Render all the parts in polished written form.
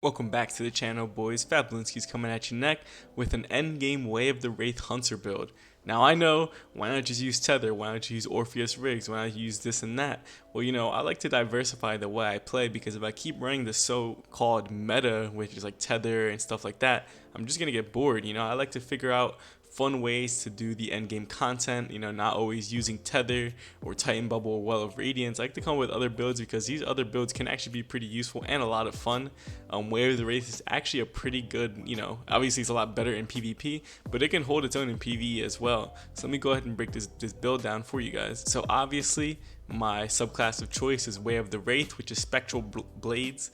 Welcome back to the channel, boys. Fablinski's coming at you next with an endgame Way of the Wraith Hunter build. Now I know, why not just use Tether? Why not use Orpheus Rigs? Why not use this and that? Well, I like to diversify the way I play, because if I keep running the so-called meta, which is like Tether and stuff like that, I'm just gonna get bored. I like to figure out fun ways to do the endgame content, not always using Tether or Titan Bubble or Well of Radiance. I like to come with other builds because these other builds can actually be pretty useful and a lot of fun. Way of the Wraith is actually a pretty good, obviously it's a lot better in PvP, but it can hold its own in PvE as well. So let me go ahead and break this build down for you guys. So obviously, my subclass of choice is Way of the Wraith, which is Spectral Blades.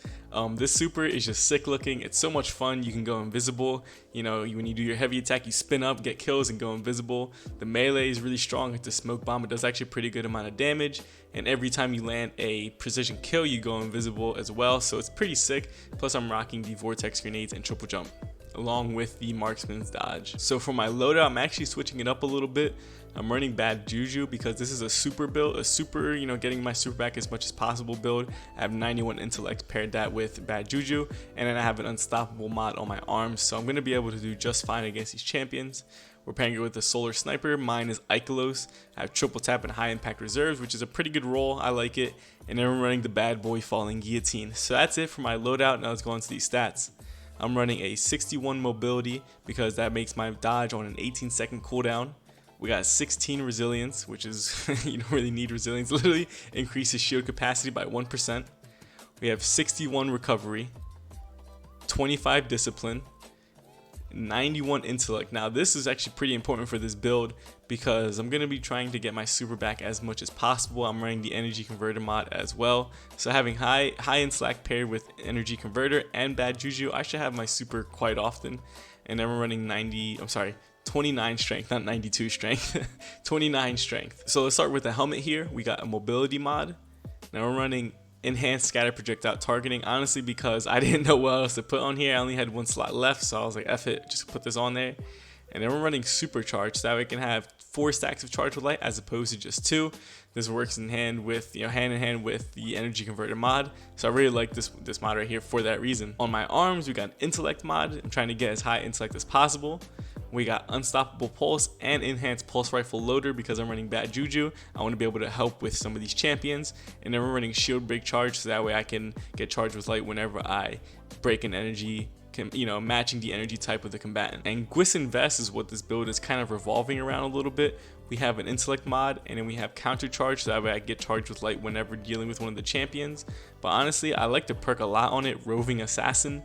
This super is just sick looking. It's so much fun. You can go invisible. When you do your heavy attack, you spin up, get kills, and go invisible. The melee is really strong. It's a smoke bomb. It does actually a pretty good amount of damage. And every time you land a precision kill, you go invisible as well. So it's pretty sick. Plus, I'm rocking the vortex grenades and triple jump, along with the marksman's dodge. So for my loadout, I'm actually switching it up a little bit. I'm running bad juju because this is a super build, getting my super back as much as possible build. I have 91 intellect, paired that with bad juju, and then I have an unstoppable mod on my arms, so I'm going to be able to do just fine against these champions. We're pairing it with the solar sniper. Mine is Ikelos. I have triple tap and high impact reserves, which is a pretty good roll. I like it. And then we're running the bad boy falling guillotine. So that's it for my loadout. Now let's go on to these stats. I'm running a 61 mobility because that makes my dodge on an 18-second cooldown. We got 16 resilience, which is, you don't really need resilience, literally increases shield capacity by 1%. We have 61 recovery, 25 discipline, 91 intellect. Now this is actually pretty important for this build because I'm going to be trying to get my super back as much as possible. I'm running the energy converter mod as well, so having high and slack paired with energy converter and bad juju, I should have my super quite often. And then we're running 29 strength, not 92 strength, 29 strength. So let's start with the helmet here. We got a mobility mod. Now we're running enhanced scatter projectile targeting, honestly because I didn't know what else to put on here. I only had one slot left, so I was like, F it, just put this on there. And then we're running supercharge, so that we can have 4 stacks of charge with light as opposed to just 2. This works in hand with hand in hand with the energy converter mod, so I really like this mod right here for that reason. On my arms, we got an intellect mod. I'm trying to get as high intellect as possible. We got unstoppable pulse and enhanced pulse rifle loader because I'm running bad juju. I want to be able to help with some of these champions. And then we're running shield break charge, so that way I can get charged with light whenever I break an energy, matching the energy type of the combatant. And Gwisin vest is what this build is kind of revolving around a little bit. We have an intellect mod, and then we have counter charge, so that way I get charged with light whenever dealing with one of the champions. But honestly, I like to perk a lot on it. Roving assassin.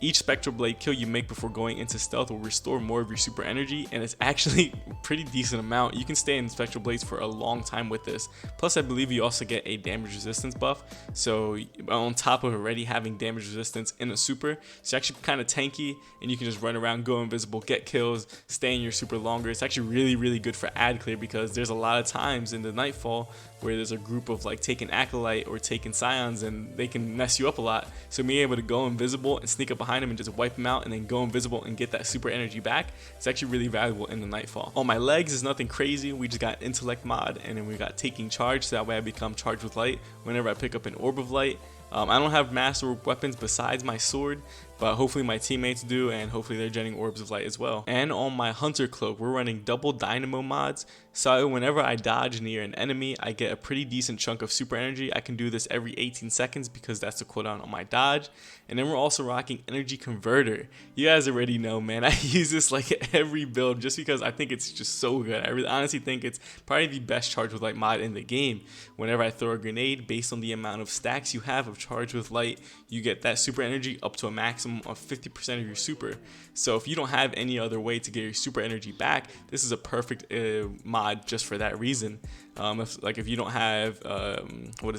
Each spectral blade kill you make before going into stealth will restore more of your super energy, and it's actually a pretty decent amount. You can stay in spectral blades for a long time with this. Plus, I believe you also get a damage resistance buff, so on top of already having damage resistance in a super, it's actually kind of tanky, and you can just run around, go invisible, get kills, stay in your super longer. It's actually really good for ad clear because there's a lot of times in the Nightfall where there's a group of like taking Acolyte or taking Scions, and they can mess you up a lot. So being able to go invisible and sneak up behind them and just wipe them out and then go invisible and get that super energy back, it's actually really valuable in the Nightfall. On my legs is nothing crazy. We just got intellect mod, and then we got taking charge, so that way I become charged with light whenever I pick up an orb of light. I don't have master weapons besides my sword, but hopefully my teammates do, and hopefully they're getting orbs of light as well. And on my hunter cloak, we're running double dynamo mods, so whenever I dodge near an enemy, I get a pretty decent chunk of super energy. I can do this every 18 seconds because that's the cooldown on my dodge. And then we're also rocking energy converter. You guys already know, man, I use this like every build just because I think it's just so good. I really honestly think it's probably the best charge with light mod in the game. Whenever I throw a grenade, based on the amount of stacks you have of charge with light, you get that super energy up to a maximum of 50% of your super. So if you don't have any other way to get your super energy back, this is a perfect mod just for that reason. If you don't have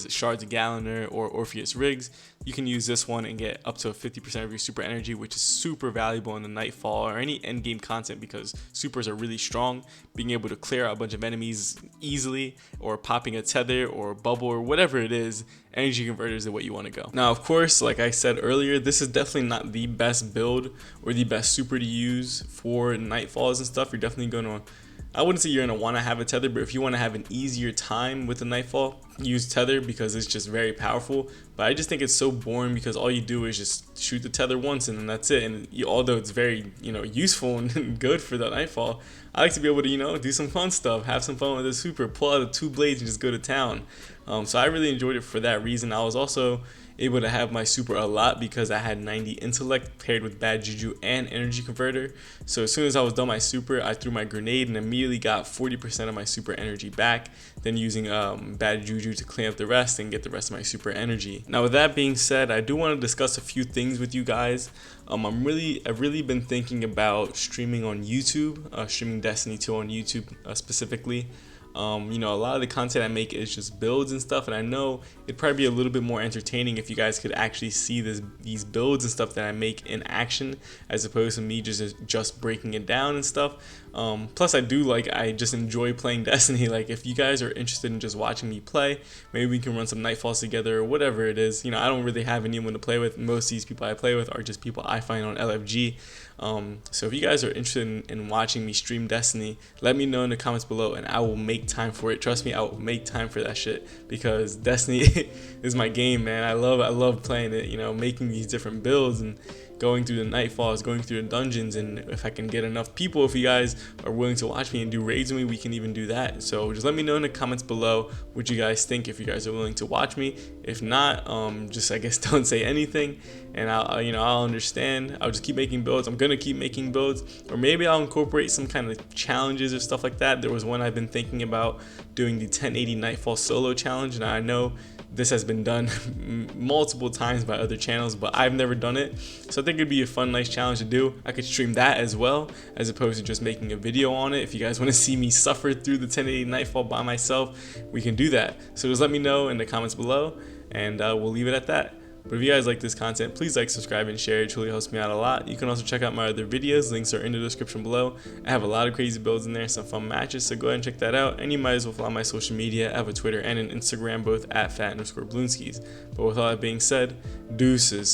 Shards of Galliner or Orpheus Rigs, you can use this one and get up to 50% of your super energy, which is super valuable in the Nightfall or any endgame content because supers are really strong. Being able to clear out a bunch of enemies easily, or popping a tether or a bubble or whatever it is, energy converters is the way you want to go. Now, of course, like I said earlier, this is definitely not the best build or the best super to use for Nightfalls and stuff. You're definitely going to I wouldn't say you're going to want to have a tether, but if you want to have an easier time with the Nightfall, use tether because it's just very powerful. but I just think it's so boring because all you do is just shoot the tether once and then that's it. And although it's very, useful and good for the Nightfall, I like to be able to, do some fun stuff, have some fun with the super, pull out the 2 blades and just go to town. So I really enjoyed it for that reason. I was also able to have my super a lot because I had 90 intellect paired with bad juju and energy converter. So as soon as I was done my super, I threw my grenade and immediately got 40% of my super energy back, then using bad juju to clean up the rest and get the rest of my super energy. Now with that being said, I do want to discuss a few things with you guys. I've really been thinking about streaming on YouTube, streaming Destiny 2 on YouTube specifically. A lot of the content I make is just builds and stuff, and I know it'd probably be a little bit more entertaining if you guys could actually see these builds and stuff that I make in action, as opposed to me just breaking it down and stuff. Plus I just enjoy playing Destiny. Like, if you guys are interested in just watching me play, maybe we can run some Nightfalls together or whatever it is. I don't really have anyone to play with. Most of these people I play with are just people I find on LFG. So if you guys are interested in watching me stream Destiny, let me know in the comments below and I will make time for it. Trust me, I will make time for that shit, because Destiny is my game, man. I love playing it, making these different builds and going through the Nightfalls, going through the dungeons. And if I can get enough people, if you guys are willing to watch me and do raids with me, we can even do that. So just let me know in the comments below what you guys think, if you guys are willing to watch me. If not, just I guess don't say anything, and I'll understand. I'll just keep making builds. I'm gonna keep making builds, or maybe I'll incorporate some kind of challenges or stuff like that. There was one I've been thinking about doing, the 1080 Nightfall solo challenge, and I know this has been done multiple times by other channels, but I've never done it. So I think it'd be a fun, nice challenge to do. I could stream that as well, as opposed to just making a video on it. If you guys want to see me suffer through the 1080 Nightfall by myself, we can do that. So just let me know in the comments below, and we'll leave it at that. But if you guys like this content, please like, subscribe, and share. It truly helps me out a lot. You can also check out my other videos. Links are in the description below. I have a lot of crazy builds in there, some fun matches, so go ahead and check that out. And you might as well follow my social media. I have a Twitter and an Instagram, both at @fat_bloonskis. But with all that being said, deuces.